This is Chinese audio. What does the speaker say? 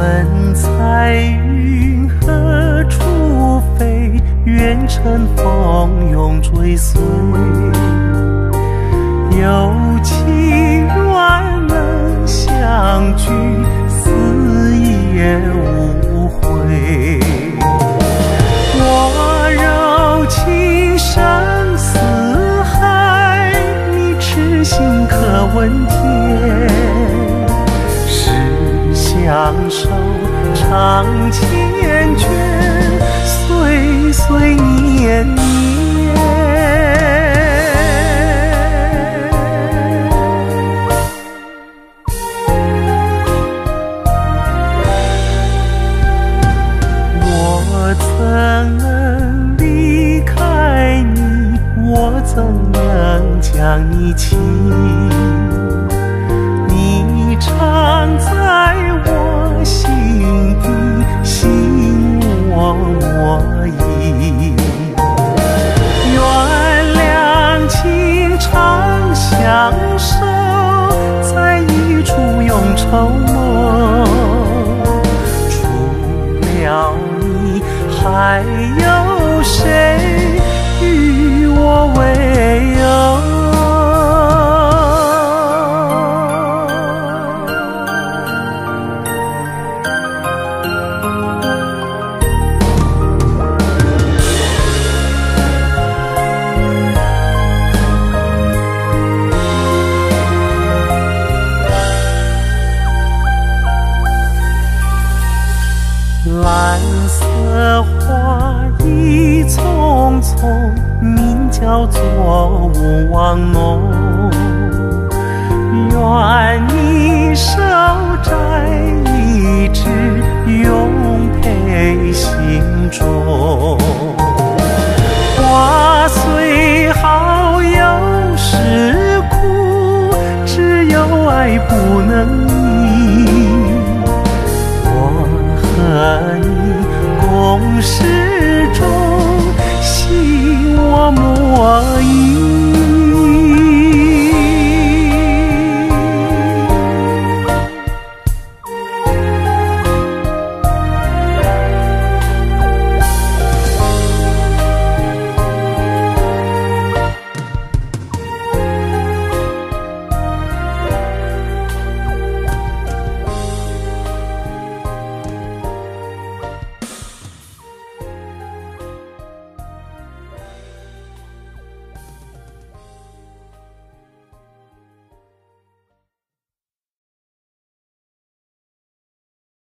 问彩云何处飞？愿乘风永追随。有情愿能相聚，死也无悔。我柔情深似海，你痴心可问天。是相守长缱绻，岁岁年年。我怎能离开你？我怎能将你弃？你常在我心底，心我莫移。愿两情长相守，在一处永愁梦。除了你，还有谁与我为友？蓝色花意匆匆，名叫做无望浓。愿你生